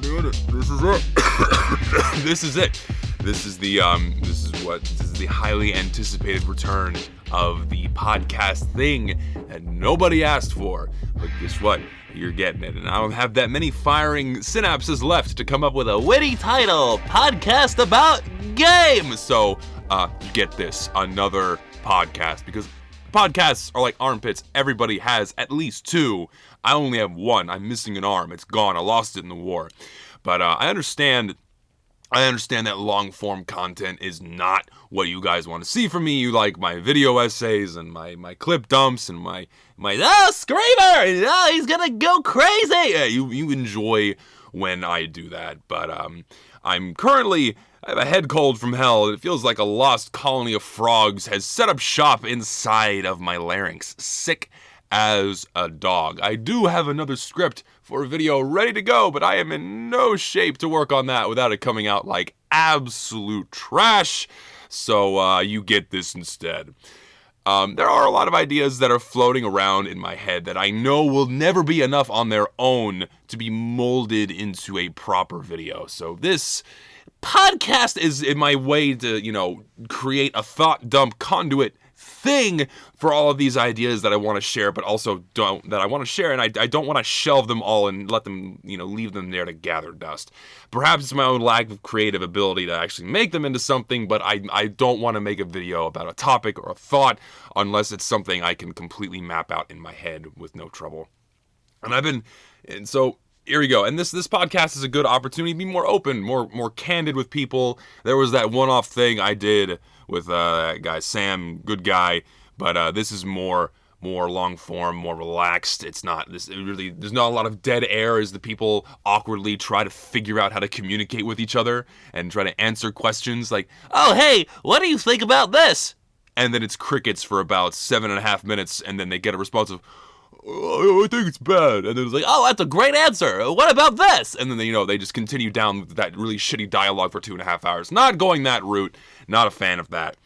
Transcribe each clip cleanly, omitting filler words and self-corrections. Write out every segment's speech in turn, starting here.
doing it. This is it. This is it. This is the highly anticipated return of the podcast thing that nobody asked for. But guess what? You're getting it. And I don't have that many firing synapses left to come up with a witty title, podcast about games. So, get this, another podcast, because podcasts are like armpits. Everybody has at least two. I only have one. I'm missing an arm. It's gone. I lost it in the war. But I understand that long-form content is not what you guys want to see from me. You like my video essays and my clip dumps and my screamer! He's gonna go crazy! Yeah, you enjoy when I do that. But I have a head cold from hell, and it feels like a lost colony of frogs has set up shop inside of my larynx. Sick as a dog. I do have another script for a video ready to go, but I am in no shape to work on that without it coming out like absolute trash, so you get this instead. There are a lot of ideas that are floating around in my head that I know will never be enough on their own to be molded into a proper video, so this podcast is in my way to, create a thought dump conduit thing for all of these ideas that I want to share, but also that I want to share, and I don't want to shelve them all and let them, leave them there to gather dust. Perhaps it's my own lack of creative ability to actually make them into something, but I don't want to make a video about a topic or a thought unless it's something I can completely map out in my head with no trouble. And so here we go. And this podcast is a good opportunity to be more open, more candid with people. There was that one-off thing I did with that guy Sam, good guy, but this is more long form, more relaxed. There's not a lot of dead air as the people awkwardly try to figure out how to communicate with each other and try to answer questions like, "Oh, hey, what do you think about this?" And then it's crickets for about 7.5 minutes, and then they get a response of, "Oh, I think it's bad." And then it's like, "Oh, that's a great answer. What about this?" And then they just continue down that really shitty dialogue for 2.5 hours. Not going that route. Not a fan of that.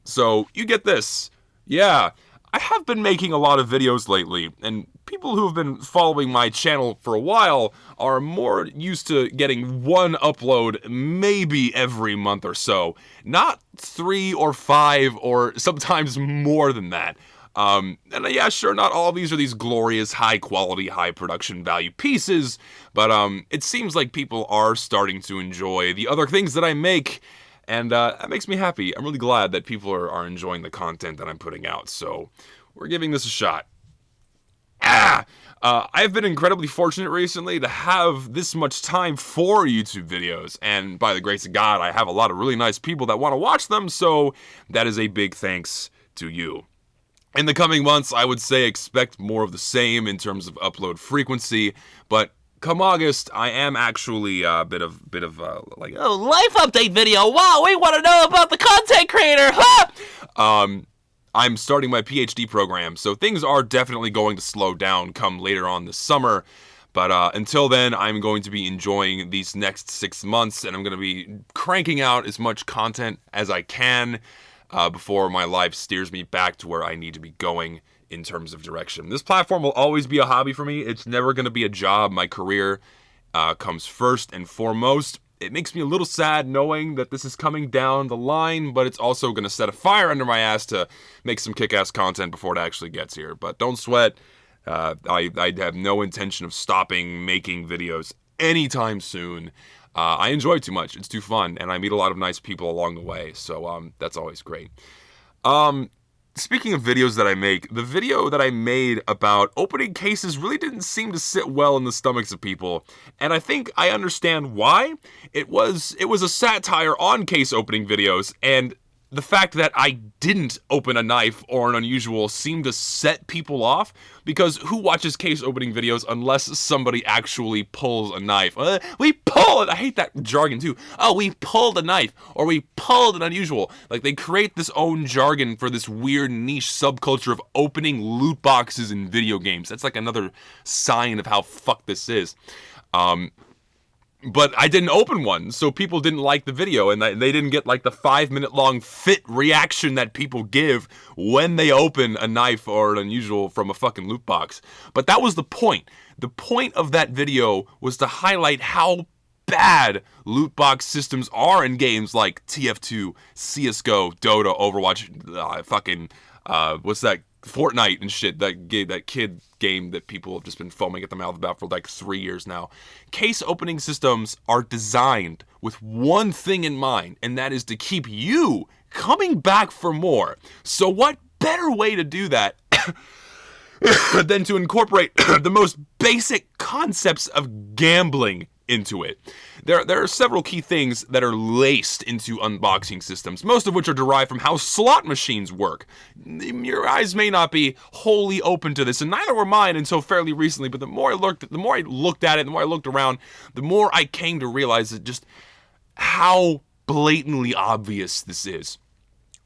So you get this. Yeah, I have been making a lot of videos lately, and people who have been following my channel for a while are more used to getting one upload maybe every month or so. Not 3 or 5 or sometimes more than that. And yeah, sure, not all of these are these glorious, high-quality, high-production value pieces, but it seems like people are starting to enjoy the other things that I make, and that makes me happy. I'm really glad that people are enjoying the content that I'm putting out, so we're giving this a shot. I've been incredibly fortunate recently to have this much time for YouTube videos, and by the grace of God, I have a lot of really nice people that want to watch them, so that is a big thanks to you. In the coming months, I would say expect more of the same in terms of upload frequency, but come August, I am actually a bit of life update video. Wow, we want to know about the content creator, huh? I'm starting my PhD program, so things are definitely going to slow down come later on this summer. But until then, I'm going to be enjoying these next 6 months, and I'm going to be cranking out as much content as I can before my life steers me back to where I need to be going in terms of direction. This platform will always be a hobby for me. It's never going to be a job. My career comes first and foremost. It makes me a little sad knowing that this is coming down the line, but it's also going to set a fire under my ass to make some kick-ass content before it actually gets here. But don't sweat. I have no intention of stopping making videos anytime soon. I enjoy it too much. It's too fun, and I meet a lot of nice people along the way, so that's always great. Speaking of videos that I make, the video that I made about opening cases really didn't seem to sit well in the stomachs of people, and I think I understand why. It was a satire on case opening videos, and the fact that I didn't open a knife or an unusual seemed to set people off, because who watches case opening videos unless somebody actually pulls a knife? We pulled! I hate that jargon too. Oh, we pulled a knife, or we pulled an unusual. Like, they create this own jargon for this weird niche subculture of opening loot boxes in video games. That's like another sign of how fucked this is. But I didn't open one, so people didn't like the video, and they didn't get like the 5-minute long fit reaction that people give when they open a knife or an unusual from a fucking loot box. But that was the point. The point of that video was to highlight how bad loot box systems are in games like TF2, CSGO, Dota, Overwatch, what's that? Fortnite and shit, that kid game that people have just been foaming at the mouth about for like 3 years now. Case opening systems are designed with one thing in mind, and that is to keep you coming back for more. So what better way to do that than to incorporate the most basic concepts of gambling into it? There are several key things that are laced into unboxing systems, most of which are derived from how slot machines work. Your eyes may not be wholly open to this, and neither were mine until fairly recently, but the more I looked at it, the more I looked around, the more I came to realize that just how blatantly obvious this is.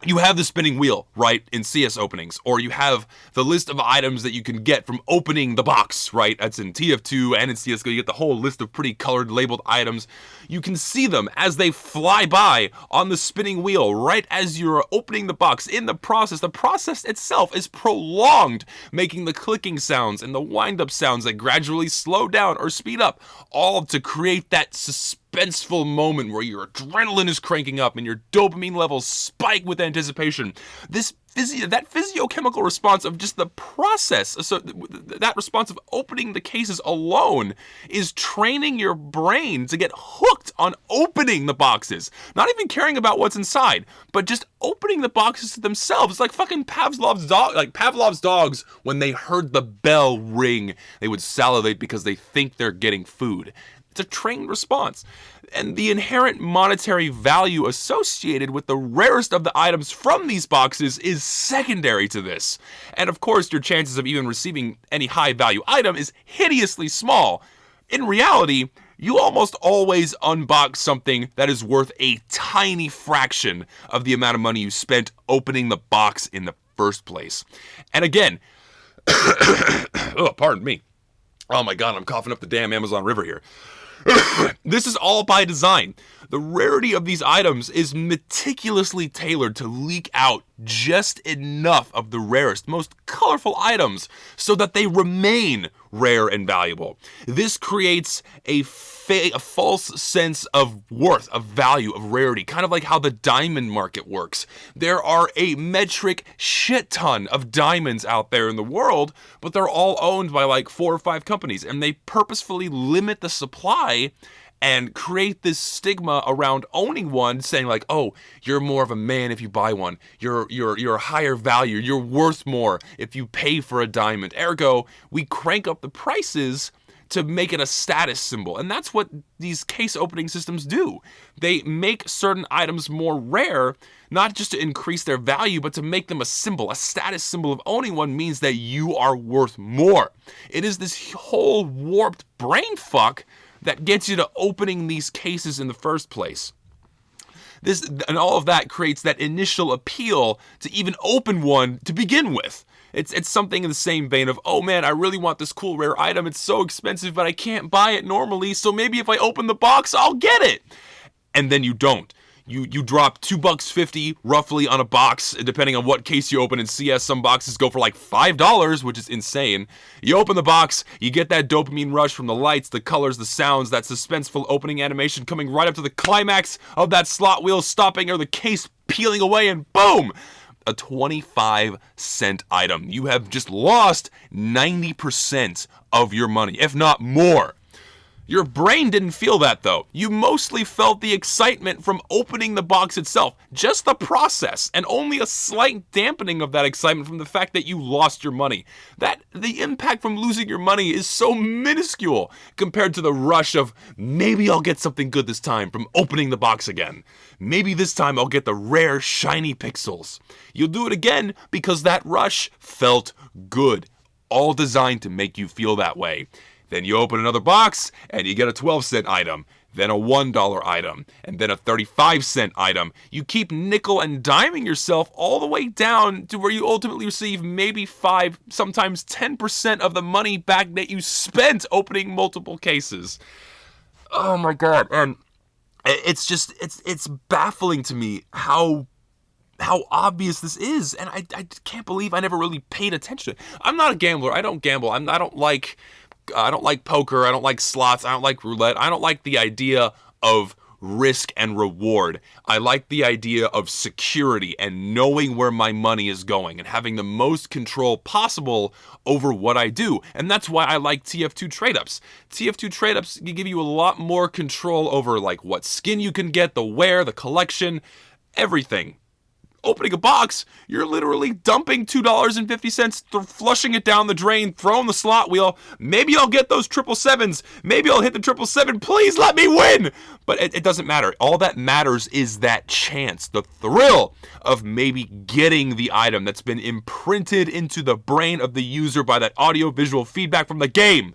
You have the spinning wheel, right, in CS openings, or you have the list of items that you can get from opening the box, right? That's in TF2 and in CSGO. You get the whole list of pretty colored labeled items. You can see them as they fly by on the spinning wheel right as you're opening the box. In the process itself is prolonged, making the clicking sounds and the wind-up sounds that gradually slow down or speed up, all to create that suspenseful moment where your adrenaline is cranking up and your dopamine levels spike with anticipation. That physiochemical response of just the process, so that response of opening the cases alone is training your brain to get hooked on opening the boxes. Not even caring about what's inside, but just opening the boxes to themselves. It's like fucking Pavlov's dogs, when they heard the bell ring, they would salivate because they think they're getting food. It's a trained response. And the inherent monetary value associated with the rarest of the items from these boxes is secondary to this. And of course, your chances of even receiving any high value item is hideously small. In reality, you almost always unbox something that is worth a tiny fraction of the amount of money you spent opening the box in the first place. And again, pardon me. Oh my god, I'm coughing up the damn Amazon River here. This is all by design. The rarity of these items is meticulously tailored to leak out just enough of the rarest, most colorful items so that they remain rare and valuable. This creates a false sense of worth, of value, of rarity, kind of like how the diamond market works. There are a metric shit ton of diamonds out there in the world, but they're all owned by like 4 or 5 companies, and they purposefully limit the supply and create this stigma around owning one, saying like, oh, you're more of a man if you buy one. You're a higher value. You're worth more if you pay for a diamond. Ergo, we crank up the prices to make it a status symbol. And that's what these case opening systems do. They make certain items more rare, not just to increase their value, but to make them a symbol. A status symbol of owning one means that you are worth more. It is this whole warped brain fuck that gets you to opening these cases in the first place. This and all of that creates that initial appeal to even open one to begin with. It's something in the same vein of, oh man, I really want this cool rare item. It's so expensive, but I can't buy it normally. So maybe if I open the box, I'll get it. And then you don't. You drop $2.50 roughly on a box, depending on what case you open in CS. Some boxes go for like $5, which is insane. You open the box, you get that dopamine rush from the lights, the colors, the sounds, that suspenseful opening animation coming right up to the climax of that slot wheel stopping or the case peeling away, and boom! A 25-cent item. You have just lost 90% of your money, if not more. Your brain didn't feel that though. You mostly felt the excitement from opening the box itself, just the process, and only a slight dampening of that excitement from the fact that you lost your money. The impact from losing your money is so minuscule compared to the rush of, maybe I'll get something good this time from opening the box again. Maybe this time I'll get the rare shiny pixels. You'll do it again because that rush felt good, all designed to make you feel that way. Then you open another box, and you get a 12-cent item, then a $1 item, and then a 35-cent item. You keep nickel and diming yourself all the way down to where you ultimately receive maybe 5, sometimes 10% of the money back that you spent opening multiple cases. Oh my God. And it's just, it's baffling to me how obvious this is, and I can't believe I never really paid attention. I'm not a gambler. I don't gamble. I don't like poker. I don't like slots. I don't like roulette. I don't like the idea of risk and reward. I like the idea of security and knowing where my money is going and having the most control possible over what I do. And that's why I like TF2 trade-ups. TF2 trade-ups give you a lot more control over like what skin you can get, the wear, the collection, everything. Opening a box, you're literally dumping $2.50, flushing it down the drain, throwing the slot wheel. Maybe I'll get those 777s. Maybe I'll hit the 777. Please let me win. But it doesn't matter. All that matters is that chance, the thrill of maybe getting the item that's been imprinted into the brain of the user by that audio-visual feedback from the game.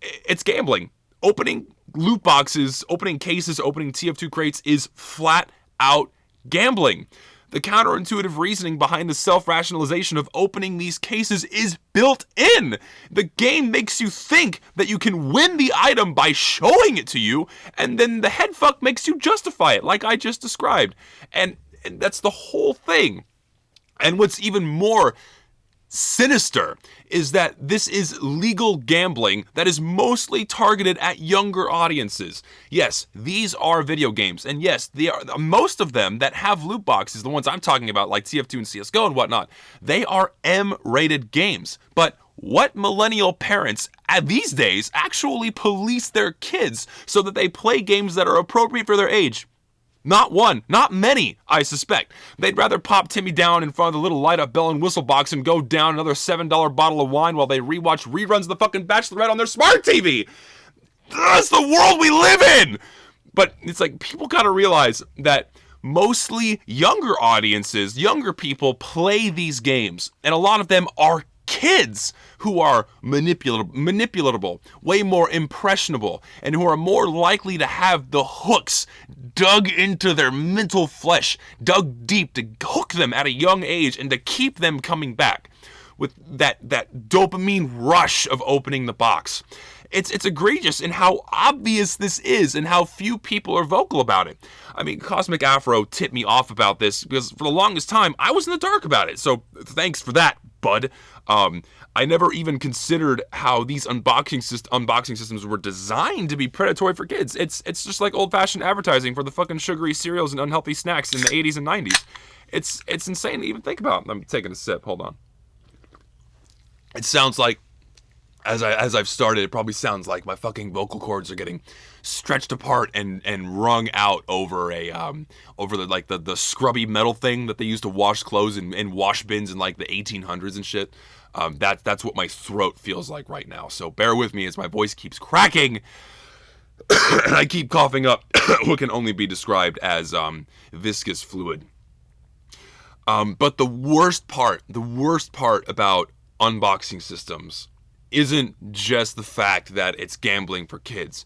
It's gambling. Opening loot boxes, opening cases, opening TF2 crates is flat out gambling. The counterintuitive reasoning behind the self-rationalization of opening these cases is built in. The game makes you think that you can win the item by showing it to you, and then the headfuck makes you justify it, like I just described. And that's the whole thing. And what's even more sinister is that this is legal gambling that is mostly targeted at younger audiences. Yes, these are video games, and yes, they are, most of them that have loot boxes, the ones I'm talking about like TF2 and CSGO and whatnot, they are M-rated games. But what millennial parents these days actually police their kids so that they play games that are appropriate for their age? Not one, not many, I suspect. They'd rather pop Timmy down in front of the little light-up bell and whistle box and go down another $7 bottle of wine while they rewatch reruns of the fucking Bachelorette on their smart TV. That's the world we live in! But it's like, people gotta realize that mostly younger audiences, younger people play these games, and a lot of them are kids who are manipulatable, way more impressionable, and who are more likely to have the hooks dug into their mental flesh, dug deep to hook them at a young age and to keep them coming back with that dopamine rush of opening the box. It's egregious in how obvious this is and how few people are vocal about it. I mean, Cosmic Afro tipped me off about this because for the longest time, I was in the dark about it. So thanks for that, bud. I never even considered how these unboxing systems were designed to be predatory for kids. It's just like old-fashioned advertising for the fucking sugary cereals and unhealthy snacks in the 80s and 90s. It's insane to even think about. I'm taking a sip. Hold on. It sounds like, as I've started, it probably sounds like my fucking vocal cords are getting stretched apart and wrung out over the scrubby metal thing that they used to wash clothes in wash bins in like the 1800s and shit. That's what my throat feels like right now. So bear with me as my voice keeps cracking and I keep coughing up what can only be described as viscous fluid. But the worst part about unboxing systems isn't just the fact that it's gambling for kids.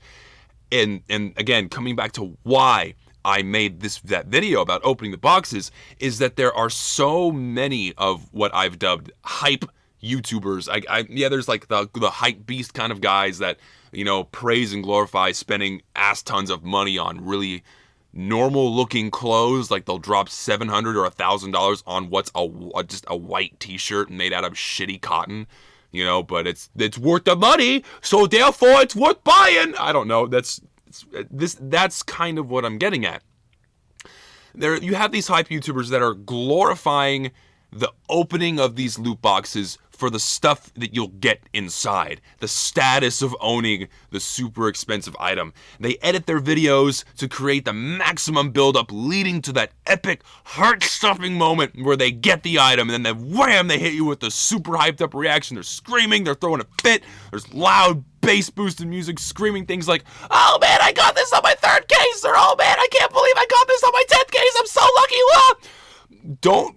And again, coming back to why I made that video about opening the boxes, is that there are so many of what I've dubbed hype YouTubers. There's like the hype beast kind of guys that, you know, praise and glorify spending ass tons of money on really normal looking clothes. Like they'll drop $700 or $1,000 on what's just a white t-shirt made out of shitty cotton. You know, but it's worth the money, so therefore it's worth buying. I don't know. That's kind of what I'm getting at. There, you have these hype YouTubers that are glorifying the opening of these loot boxes for the stuff that you'll get inside, the status of owning the super expensive item. They edit their videos to create the maximum buildup, leading to that epic, heart-stopping moment where they get the item, and then wham, they hit you with the super hyped up reaction. They're screaming, they're throwing a fit, there's loud bass boosted music screaming things like, "Oh man, I got this on my 3rd case," or "Oh man, I can't believe I got this on my 10th case, I'm so lucky."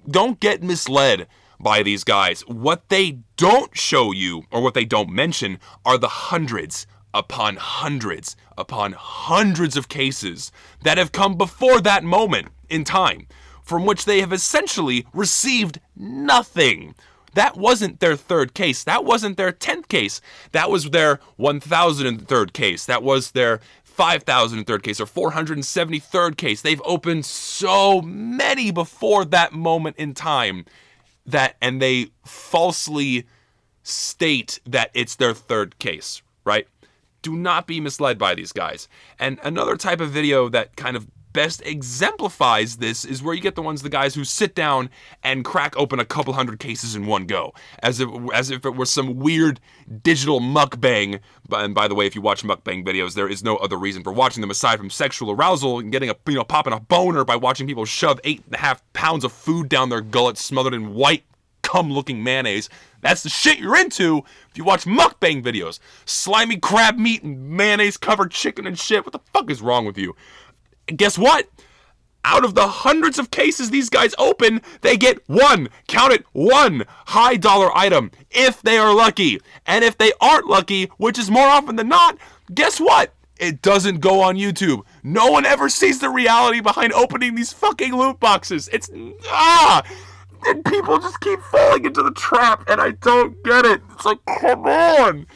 Don't get misled by these guys. What they don't show you, or what they don't mention, are the hundreds upon hundreds upon hundreds of cases that have come before that moment in time, from which they have essentially received nothing. That wasn't their 3rd case. That wasn't their 10th case. That was their 1,003rd case. That was their 5,003rd case or 473rd case. They've opened so many before that moment in time and they falsely state that it's their third case, right? Do not be misled by these guys. And another type of video that kind of best exemplifies this is where you get the guys who sit down and crack open a couple hundred cases in one go, as if it were some weird digital mukbang. And by the way, if you watch mukbang videos, there is no other reason for watching them aside from sexual arousal and getting popping a boner by watching people shove 8.5 pounds of food down their gullet smothered in white cum-looking mayonnaise. That's the shit you're into if you watch mukbang videos. Slimy crab meat and mayonnaise-covered chicken and shit. What the fuck is wrong with you? And guess what? Out of the hundreds of cases these guys open, they get one, count it, one high-dollar item, if they are lucky. And if they aren't lucky, which is more often than not, guess what? It doesn't go on YouTube. No one ever sees the reality behind opening these fucking loot boxes. And people just keep falling into the trap, and I don't get it. It's like, come on.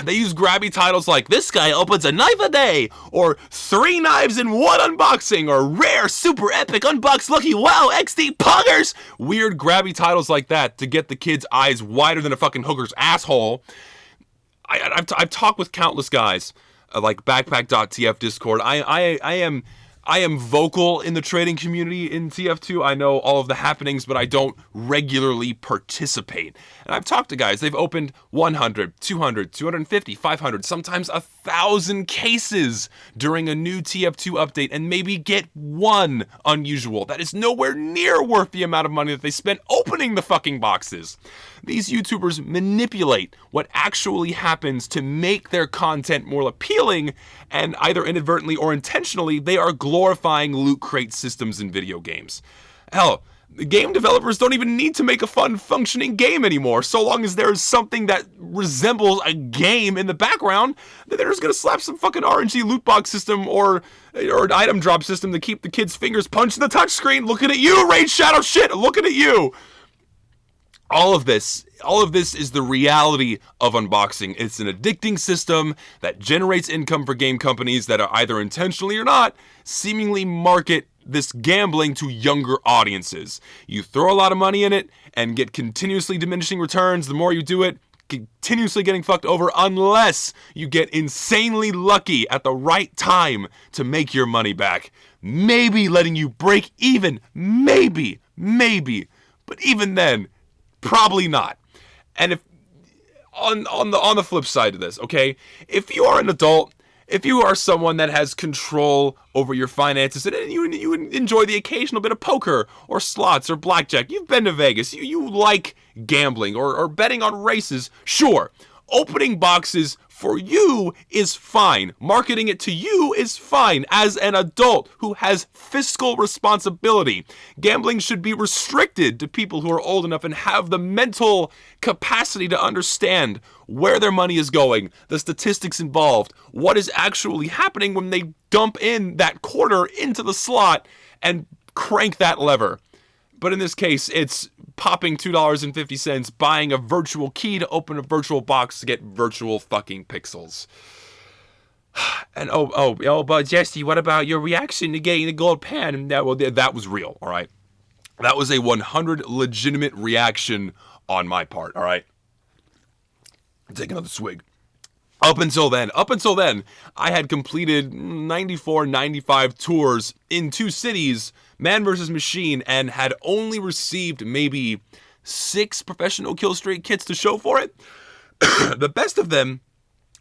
They use grabby titles like, this guy opens a knife a day, or 3 knives in 1 unboxing, or rare, super epic, unboxed lucky, wow, XD puggers. Weird grabby titles like that to get the kids' eyes wider than a fucking hooker's asshole. I've talked with countless guys, like Backpack.tf Discord. I am vocal in the trading community in TF2. I know all of the happenings, but I don't regularly participate. And I've talked to guys, they've opened 100, 200, 250, 500, sometimes 1,000 cases during a new TF2 update and maybe get one unusual. That is nowhere near worth the amount of money that they spent opening the fucking boxes. These YouTubers manipulate what actually happens to make their content more appealing, and either inadvertently or intentionally, they are glorifying loot crate systems in video games. Hell, the game developers don't even need to make a fun, functioning game anymore. So long as there's something that resembles a game in the background, then they're just gonna slap some fucking RNG loot box system or an item drop system to keep the kids' fingers punching the touchscreen. Looking at you, Raid Shadow shit, looking at you. All of this is the reality of unboxing. It's an addicting system that generates income for game companies that are either intentionally or not seemingly market this gambling to younger audiences. You throw a lot of money in it and get continuously diminishing returns. The more you do it, continuously getting fucked over unless you get insanely lucky at the right time to make your money back. Maybe letting you break even. Maybe. But even then, probably not. And if on the flip side of this, okay, if you are an adult, if you are someone that has control over your finances and you enjoy the occasional bit of poker or slots or blackjack, you've been to Vegas, you like gambling or betting on races, sure, opening boxes for you is fine. Marketing it to you is fine as an adult who has fiscal responsibility. Gambling should be restricted to people who are old enough and have the mental capacity to understand where their money is going, the statistics involved, what is actually happening when they dump in that quarter into the slot and crank that lever. But in this case, it's popping $2.50, buying a virtual key to open a virtual box to get virtual fucking pixels. And but Zesty, what about your reaction to getting the gold pan? That was real, all right? That was a 100 legitimate reaction on my part, all right? Take another swig. Up until then, I had completed 94, 95 tours in 2 cities, Man vs. Machine, and had only received maybe 6 professional kill streak kits to show for it. The best of them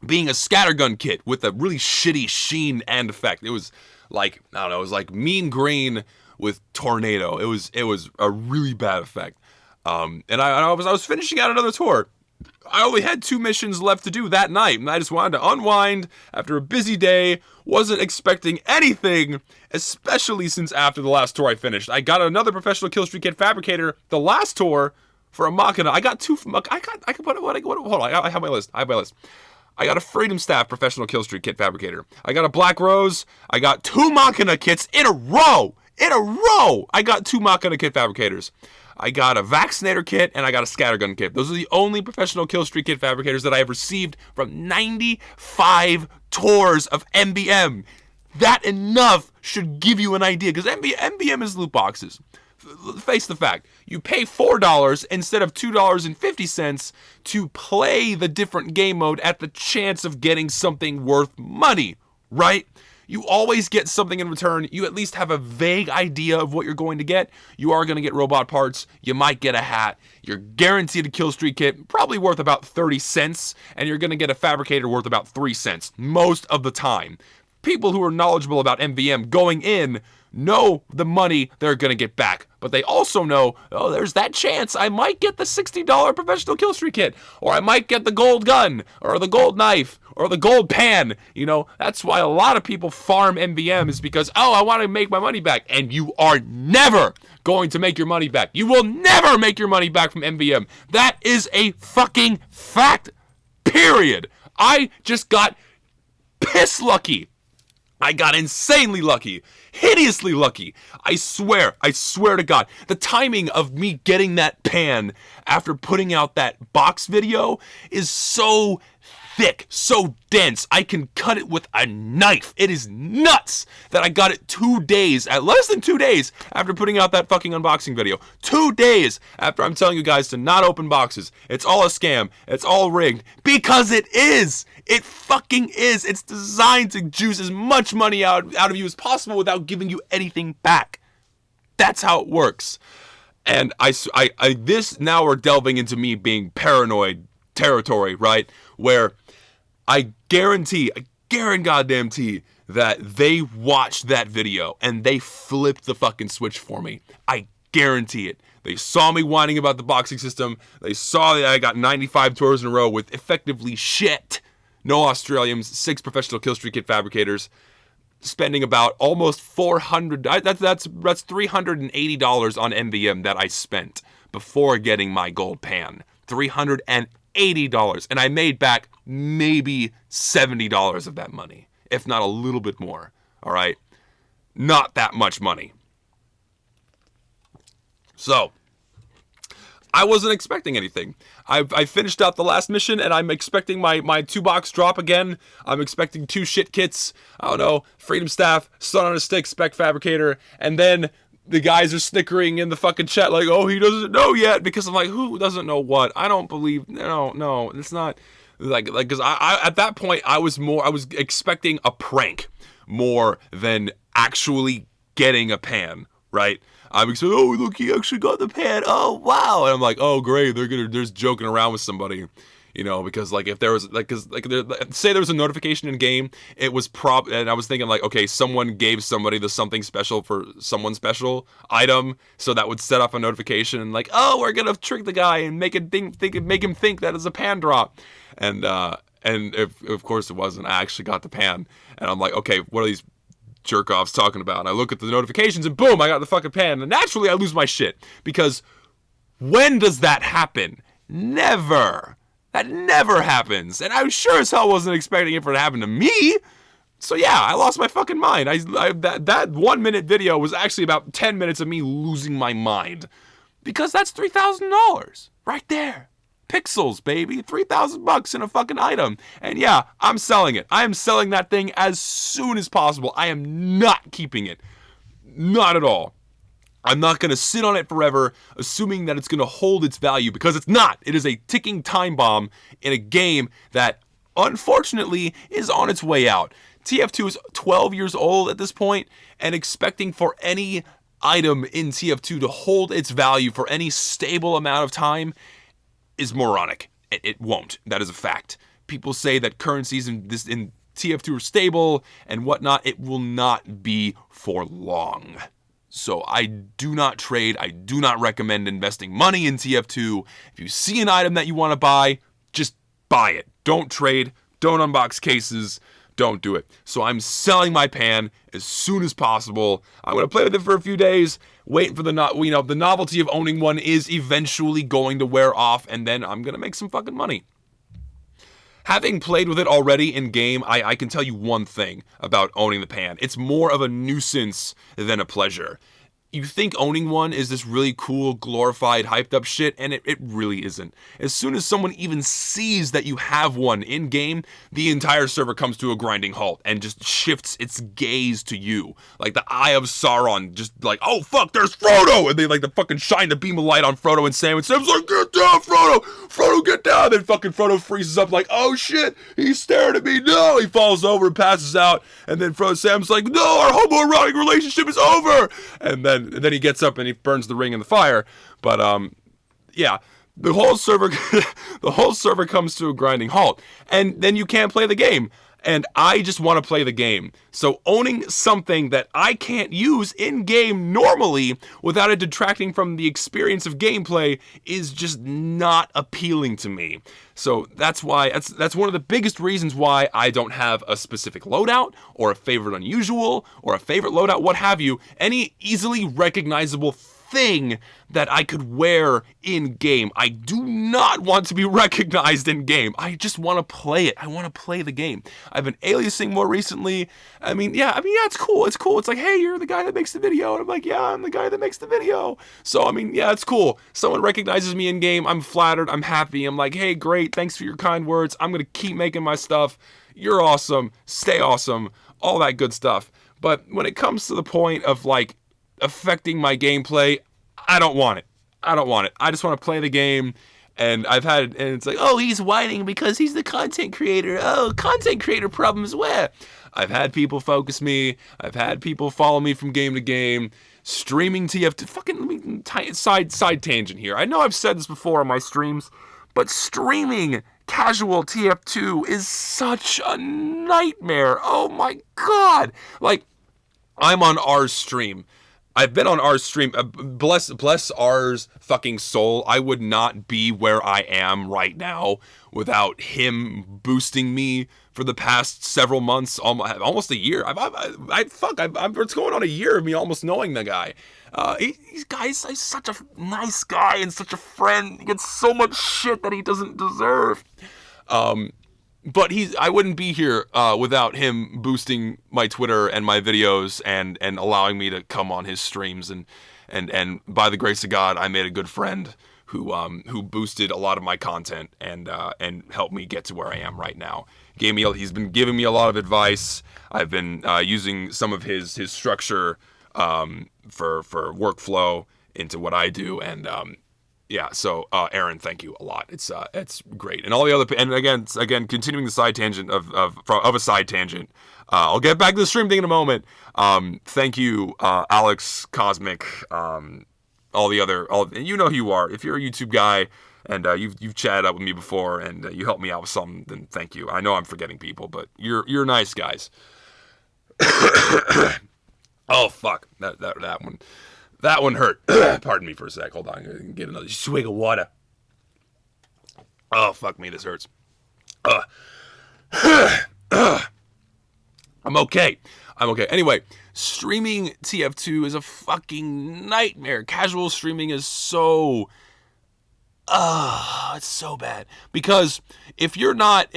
being a scattergun kit with a really shitty sheen and effect. It was like, I don't know, it was like mean green with tornado. It was a really bad effect. And I was finishing out another tour. I only had 2 missions left to do that night, and I just wanted to unwind after a busy day. Wasn't expecting anything, especially since after the last tour I finished. I got another professional killstreak kit fabricator the last tour for a Machina. I got 2. Hold on, I have my list. I got a Freedom Staff professional killstreak kit fabricator. I got a Black Rose. I got 2 Machina kits in a row. I got 2 Machina kit fabricators. I got a vaccinator kit, and I got a scattergun kit. Those are the only professional kill streak kit fabricators that I have received from 95 tours of MBM. That enough should give you an idea, because MBM is loot boxes. Face the fact, you pay $4 instead of $2.50 to play the different game mode at the chance of getting something worth money, right? You always get something in return. You at least have a vague idea of what you're going to get. You are going to get robot parts. You might get a hat. You're guaranteed a kill streak kit, probably worth about 30 cents, and you're going to get a fabricator worth about 3 cents most of the time. People who are knowledgeable about MVM going in know the money they're going to get back. But they also know, oh, there's that chance I might get the $60 professional kill streak kit, or I might get the gold gun, or the gold knife, or the gold pan. You know, that's why a lot of people farm MVM, is because, oh, I want to make my money back. And you are never going to make your money back. You will never make your money back from MVM. That is a fucking fact, period. I just got piss lucky. I got insanely lucky, hideously lucky. I swear to God, the timing of me getting that pan after putting out that box video is so thick, so dense, I can cut it with a knife. It is nuts that I got it 2 days, at less than 2 days after putting out that fucking unboxing video. 2 days after I'm telling you guys to not open boxes. It's all a scam. It's all rigged. Because it is. It fucking is. It's designed to juice as much money out of you as possible without giving you anything back. That's how it works. And this, now we're delving into me being paranoid territory, right? Where I guarantee that they watched that video and they flipped the fucking switch for me. I guarantee it. They saw me whining about the boxing system. They saw that I got 95 tours in a row with effectively shit. No Australians, 6 professional kill streak kit fabricators, spending about almost $400. That's $380 on MVM that I spent before getting my gold pan. $380, and I made back maybe $70 of that money, if not a little bit more. All right, not that much money. So I wasn't expecting anything. I finished out the last mission, and I'm expecting my 2-box drop again. I'm expecting 2 shit kits. I don't know, Freedom Staff, Sun on a Stick, Spec Fabricator, and then the guys are snickering in the fucking chat like, oh, he doesn't know yet, because I'm like, who doesn't know what? I don't believe, no, it's not, because I at that point, I was expecting a prank more than actually getting a pan, right? I'm excited, oh, look, he actually got the pan, oh, wow, and I'm like, oh, great, they're just joking around with somebody, you know, because, like, if there was, say there was a notification in game, it was and I was thinking, like, okay, someone gave somebody the something special for someone special item, so that would set off a notification, like, oh, we're gonna trick the guy and make him think that it's a pan drop, and if, of course it wasn't. I actually got the pan, and I'm like, okay, what are these jerk-offs talking about? And I look at the notifications, and boom, I got the fucking pan, and naturally I lose my shit, because when does that happen? Never. That never happens, and I sure as hell wasn't expecting it for it to happen to me. So yeah, I lost my fucking mind. That 1 minute video was actually about 10 minutes of me losing my mind, because that's $3,000 right there. Pixels, baby, $3,000 in a fucking item, and yeah, I'm selling it. I am selling that thing as soon as possible. I am not keeping it, not at all. I'm not going to sit on it forever, assuming that it's going to hold its value, because it's not. It is a ticking time bomb in a game that, unfortunately, is on its way out. TF2 is 12 years old at this point, and expecting for any item in TF2 to hold its value for any stable amount of time is moronic. It won't. That is a fact. People say that currencies in TF2 are stable and whatnot. It will not be for long. So I do not trade. I do not recommend investing money in TF2. If you see an item that you want to buy, just buy it. Don't trade. Don't unbox cases. Don't do it. So I'm selling my pan as soon as possible. I'm going to play with it for a few days, waiting for the novelty of owning one is eventually going to wear off, and then I'm going to make some fucking money. Having played with it already in game, I can tell you one thing about owning the pan. It's more of a nuisance than a pleasure. you think owning one is this really cool, glorified, hyped up shit, and it really isn't. As soon as someone even sees that you have one in game, the entire server comes to a grinding halt and just shifts its gaze to you. Like the Eye of Sauron, just like, oh fuck, there's Frodo! And they like the fucking shine the beam of light on Frodo and Sam, and Sam's like, get down, Frodo! Frodo, get down! Then fucking Frodo freezes up like, oh shit, he's staring at me, no! He falls over and passes out, and then Sam's like, no, our homoerotic relationship is over! And then he gets up and he burns the ring in the fire. But yeah, the whole server comes to a grinding halt, and then you can't play the game. And I just want to play the game. So owning something that I can't use in game normally without it detracting from the experience of gameplay is just not appealing to me. So that's why that's one of the biggest reasons why I don't have a specific loadout or a favorite unusual or a favorite loadout, what have you, any easily recognizable thing that I could wear in game. I do not want to be recognized in game. I just want to play it. I want to play the game. I've been aliasing more recently. I mean, yeah, it's cool. It's cool. It's like, hey, you're the guy that makes the video. And I'm like, yeah, I'm the guy that makes the video. So, I mean, yeah, it's cool. Someone recognizes me in game. I'm flattered. I'm happy. I'm like, hey, great. Thanks for your kind words. I'm going to keep making my stuff. You're awesome. Stay awesome. All that good stuff. But when it comes to the point of like affecting my gameplay, I don't want it. I just want to play the game. And it's like, oh, he's whining because he's the content creator. Oh, content creator problems where? I've had people focus me. I've had people follow me from game to game. Streaming TF2. Fucking, let me side tangent here. I know I've said this before on my streams, but streaming casual TF2 is such a nightmare. Oh my God. Like, I'm on R's stream. I've been on R's stream. Bless R's fucking soul. I would not be where I am right now without him boosting me for the past several months, almost a year. It's going on a year of me almost knowing the guy. He's such a nice guy and such a friend. He gets so much shit that he doesn't deserve. But I wouldn't be here without him boosting my Twitter and my videos and allowing me to come on his streams and by the grace of God, I made a good friend who boosted a lot of my content and helped me get to where I am right now. He's been giving me a lot of advice. I've been using some of his structure for workflow into what I do, and yeah, so Aaron, thank you a lot. It's great, and all the other, and again, continuing the side tangent of a side tangent. I'll get back to the stream thing in a moment. Thank you, Alex, Cosmic, all the other, and you know who you are. If you're a YouTube guy and you've chatted up with me before and you helped me out with something, then thank you. I know I'm forgetting people, but you're nice guys. Oh fuck, that one. That one hurt. Pardon me for a sec. Hold on. I'm going to get another swig of water. Oh, fuck me. This hurts. I'm okay. Anyway, streaming TF2 is a fucking nightmare. Casual streaming is so... it's so bad. Because if you're not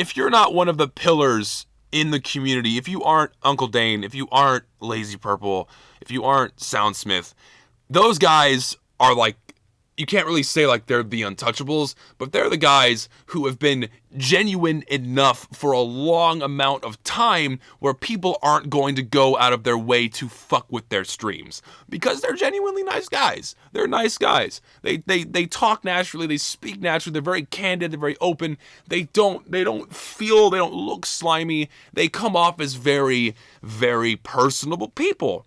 one of the pillars in the community, if you aren't Uncle Dane, if you aren't Lazy Purple, if you aren't Soundsmith... Those guys are like, you can't really say like they're the untouchables, but they're the guys who have been genuine enough for a long amount of time where people aren't going to go out of their way to fuck with their streams because they're genuinely nice guys. They're nice guys. They talk naturally. They speak naturally. They're very candid. They're very open. They don't look slimy. They come off as very, very personable people.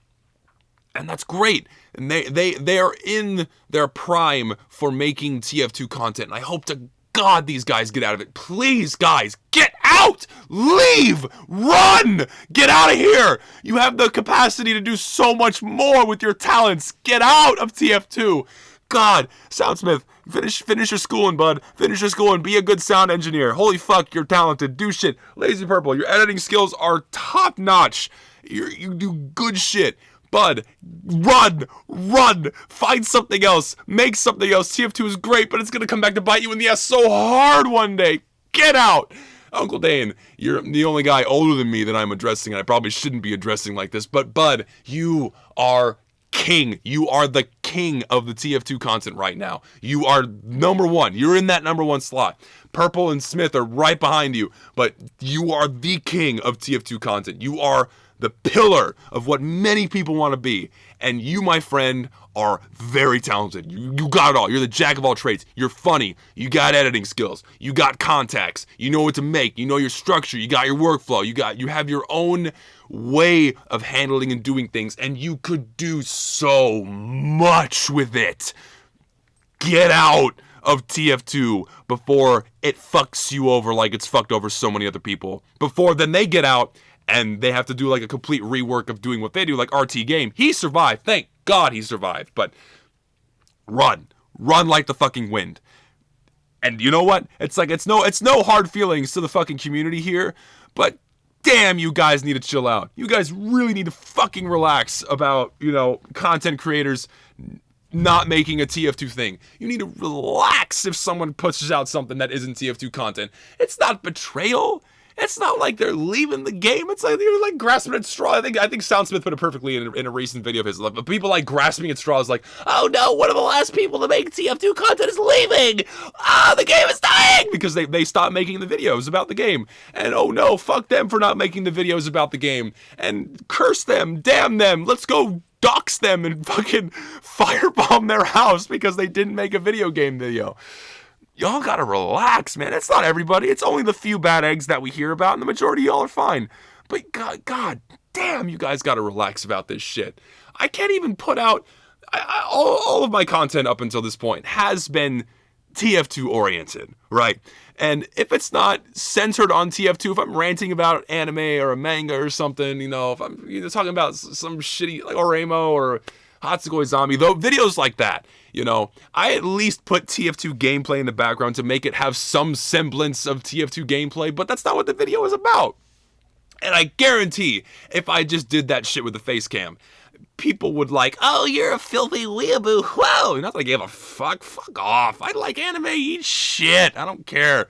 And that's great. And they are in their prime for making TF2 content. And I hope to God these guys get out of it. Please, guys, get out! Leave! Run! Get out of here! You have the capacity to do so much more with your talents. Get out of TF2. God, Soundsmith, finish your schooling, bud. Finish your schooling. Be a good sound engineer. Holy fuck, you're talented. Do shit. Lazy Purple, your editing skills are top notch. You do good shit. Bud, run, find something else, make something else. TF2 is great, but it's going to come back to bite you in the ass so hard one day. Get out. Uncle Dane, you're the only guy older than me that I'm addressing, and I probably shouldn't be addressing like this, but Bud, you are king. You are the king of the TF2 content right now. You are number one. You're in that number one slot. Purple and Smith are right behind you, but you are the king of TF2 content. You are the pillar of what many people want to be. And you, my friend, are very talented. You got it all. You're the jack of all trades. You're funny. You got editing skills. You got contacts. You know what to make. You know your structure. You got your workflow. You have your own way of handling and doing things, and you could do so much with it. Get out of TF2 before it fucks you over like it's fucked over so many other people. Before then they get out and they have to do like a complete rework of doing what they do, like RT Game. He survived. Thank God he survived. But run like the fucking wind. And you know what? It's like it's no hard feelings to the fucking community here, but damn, you guys need to chill out. You guys really need to fucking relax about, content creators not making a TF2 thing. You need to relax if someone pushes out something that isn't TF2 content. It's not betrayal. It's not like they're leaving the game. It's like they're like grasping at straw. I think Soundsmith put it perfectly in a recent video of his. But people like grasping at straws, like, oh no, one of the last people to make TF2 content is leaving. The game is dying because they stopped making the videos about the game. And oh no, fuck them for not making the videos about the game. And curse them, damn them. Let's go dox them and fucking firebomb their house because they didn't make a video game video. Y'all gotta relax, man. It's not everybody. It's only the few bad eggs that we hear about, and the majority of y'all are fine. But God damn, you guys gotta relax about this shit. I can't even put out... all of my content up until this point has been TF2 oriented, right? And if it's not centered on TF2, if I'm ranting about anime or a manga or something, if I'm talking about some shitty, like Oremo or Hatsugoi Zombie, though, videos like that, I at least put TF2 gameplay in the background to make it have some semblance of TF2 gameplay, but that's not what the video is about. And I guarantee if I just did that shit with the face cam, people would like, oh, you're a filthy weeaboo. Whoa, not that I gave a fuck. Fuck off. I like anime, eat shit. I don't care.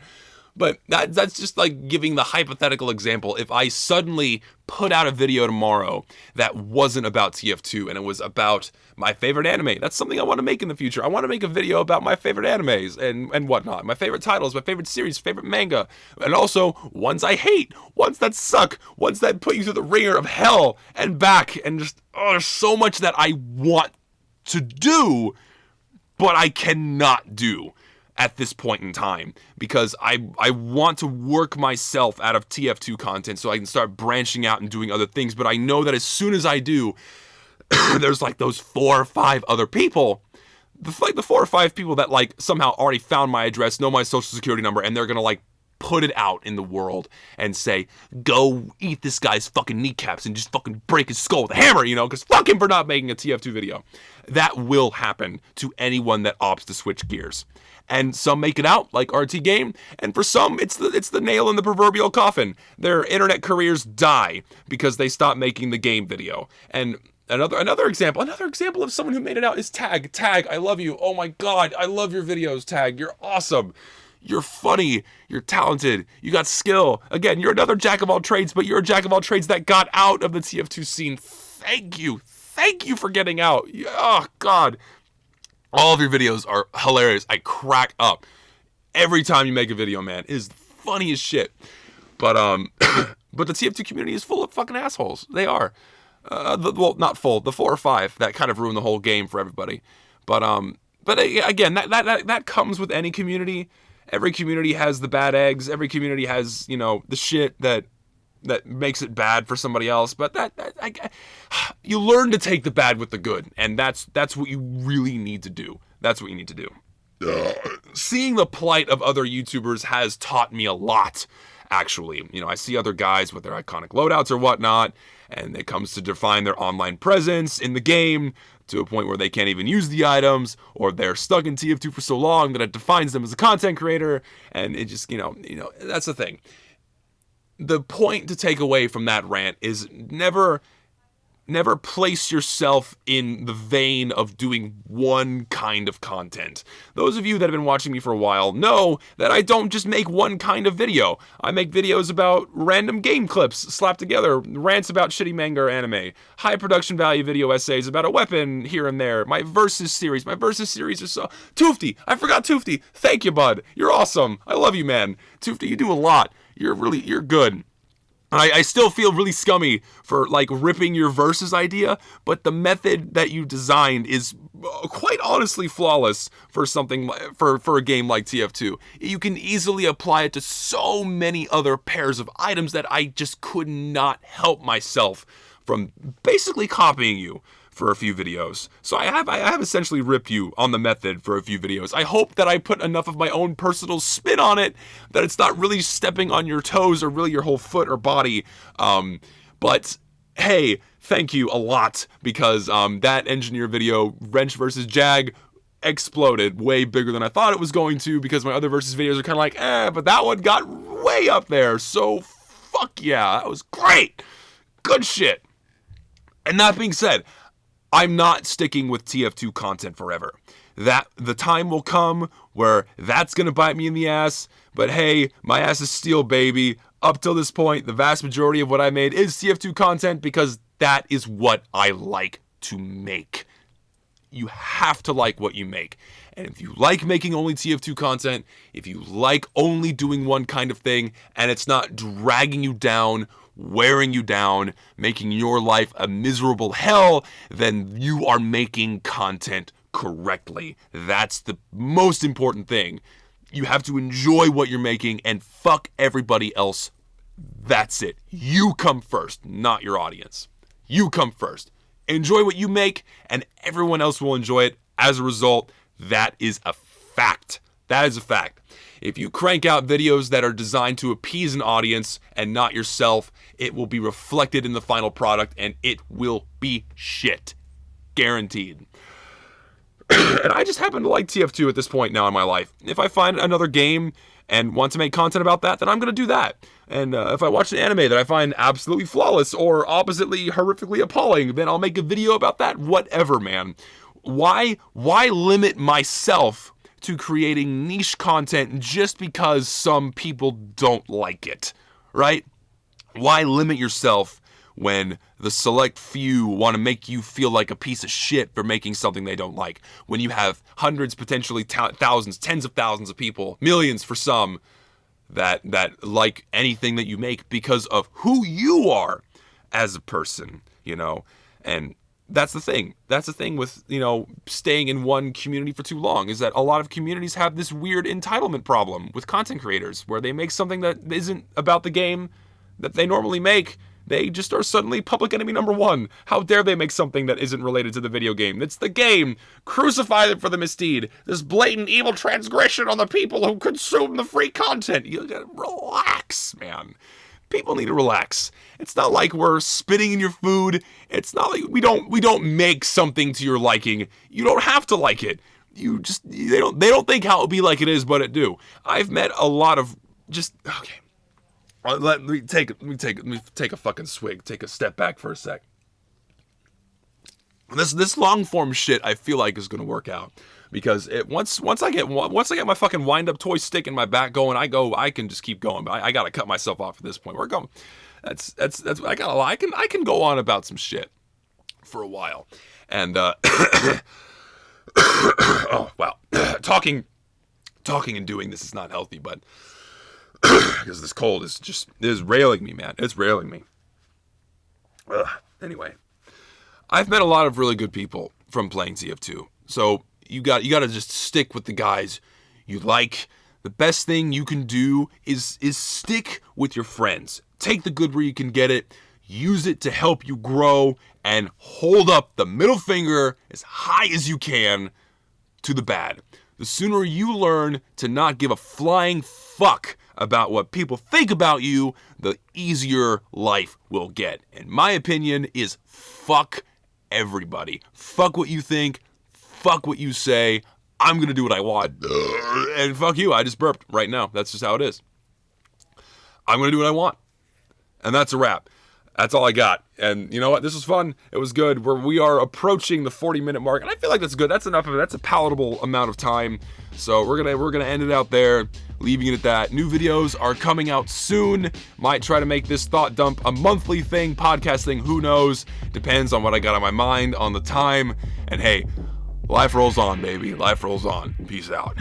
But that's just like giving the hypothetical example. If I suddenly put out a video tomorrow that wasn't about TF2 and it was about my favorite anime, that's something I want to make in the future. I want to make a video about my favorite animes and whatnot, my favorite titles, my favorite series, favorite manga, and also ones I hate, ones that suck, ones that put you through the ringer of hell and back, and just, there's so much that I want to do, but I cannot do at this point in time, because I want to work myself out of TF2 content so I can start branching out and doing other things. But I know that as soon as I do, there's like those 4 or 5 other people, the 4 or 5 people that like somehow already found my address, know my social security number, and they're gonna like put it out in the world and say, go eat this guy's fucking kneecaps and just fucking break his skull with a hammer, because fuck him for not making a TF2 video. That will happen to anyone that opts to switch gears. And some make it out, like RT Game, and for some, it's the nail in the proverbial coffin. Their internet careers die because they stop making the game video. And another example of someone who made it out is Tag. Tag, I love you. Oh my God, I love your videos, Tag. You're awesome. You're funny. You're talented. You got skill. Again, you're another jack of all trades, but you're a jack of all trades that got out of the TF2 scene. Thank you. Thank you for getting out. Oh, God. All of your videos are hilarious. I crack up every time you make a video, man. It is funny as shit. But but the TF2 community is full of fucking assholes. They are. Not full. The 4 or 5 that kind of ruin the whole game for everybody. But again, that comes with any community. Every community has the bad eggs. Every community has, the shit that makes it bad for somebody else. But you learn to take the bad with the good, and that's what you really need to do. That's what you need to do. Seeing the plight of other YouTubers has taught me a lot, actually. I see other guys with their iconic loadouts or whatnot, and it comes to define their online presence in the game to a point where they can't even use the items, or they're stuck in TF2 for so long that it defines them as a content creator, and it just, that's the thing. The point to take away from that rant is never never place yourself in the vein of doing one kind of content. Those of you that have been watching me for a while know that I don't just make one kind of video. I make videos about random game clips slapped together, rants about shitty manga or anime, high production value video essays about a weapon here and there, my versus series are so... Toofty! I forgot Toofty! Thank you, bud! You're awesome! I love you, man! Toofty, you do a lot. You're good. I still feel really scummy for like ripping your versus idea, but the method that you designed is quite honestly flawless for something for a game like TF2. You can easily apply it to so many other pairs of items that I just could not help myself from basically copying you for a few videos. So I have essentially ripped you on the method for a few videos. I hope that I put enough of my own personal spin on it that it's not really stepping on your toes or really your whole foot or body. But hey, thank you a lot, because that engineer video, Wrench versus Jag, exploded way bigger than I thought it was going to, because my other versus videos are kind of like, but that one got way up there. So fuck yeah, that was great. Good shit. And that being said, I'm not sticking with TF2 content forever. That the time will come where that's gonna bite me in the ass, but hey, my ass is steel, baby. Up till this point, the vast majority of what I made is TF2 content because that is what I like to make. You have to like what you make. And if you like making only TF2 content, if you like only doing one kind of thing, and it's not dragging you down, wearing you down, making your life a miserable hell, then you are making content correctly. That's the most important thing. You have to enjoy what you're making and fuck everybody else. That's it. You come first, not your audience. You come first. Enjoy what you make, and everyone else will enjoy it as a result. That is a fact. That is a fact. If you crank out videos that are designed to appease an audience and not yourself, it will be reflected in the final product, and it will be shit. Guaranteed. And I just happen to like TF2 at this point now in my life. If I find another game and want to make content about that, then I'm going to do that. And if I watch an anime that I find absolutely flawless or oppositely horrifically appalling, then I'll make a video about that. Whatever, man. Why limit myself to creating niche content just because some people don't like it, right? Why limit yourself when the select few want to make you feel like a piece of shit for making something they don't like? When you have hundreds, potentially thousands, tens of thousands of people, millions for some, that like anything that you make because of who you are as a person, you know? And that's the thing. That's the thing with, you know, staying in one community for too long, is that a lot of communities have this weird entitlement problem with content creators where they make something that isn't about the game that they normally make. They just are suddenly public enemy number one. How dare they make something that isn't related to the video game? It's the game. Crucify them for the misdeed. This blatant evil transgression on the people who consume the free content. You gotta relax, man. People need to relax. It's not like we're spitting in your food. It's not like we don't make something to your liking. You don't have to like it. They don't think how it be like it is, but it do. I've met a lot of okay. Let me take a fucking swig. Take a step back for a sec. This long form shit I feel like is gonna work out, because once I get my fucking wind up toy stick in my back going, I can just keep going. But I gotta cut myself off at this point. We're going. That's I got a lot. I can go on about some shit for a while, and oh wow, talking and doing this is not healthy, but because this cold is railing me, man. It's railing me. Anyway, I've met a lot of really good people from playing TF2. So you got to just stick with the guys you like. The best thing you can do is stick with your friends. Take the good where you can get it. Use it to help you grow, and hold up the middle finger as high as you can to the bad. The sooner you learn to not give a flying fuck about what people think about you, the easier life will get. And my opinion is fuck everybody. Fuck what you think. Fuck what you say. I'm going to do what I want. And fuck you. I just burped right now. That's just how it is. I'm going to do what I want. And that's a wrap. That's all I got. And you know what? This was fun. It was good. We are approaching the 40-minute mark, and I feel like that's good. That's enough of it. That's a palatable amount of time. So we're gonna end it out there, leaving it at that. New videos are coming out soon. Might try to make this thought dump a monthly thing, podcast thing. Who knows? Depends on what I got on my mind, on the time. And hey, life rolls on, baby. Life rolls on. Peace out.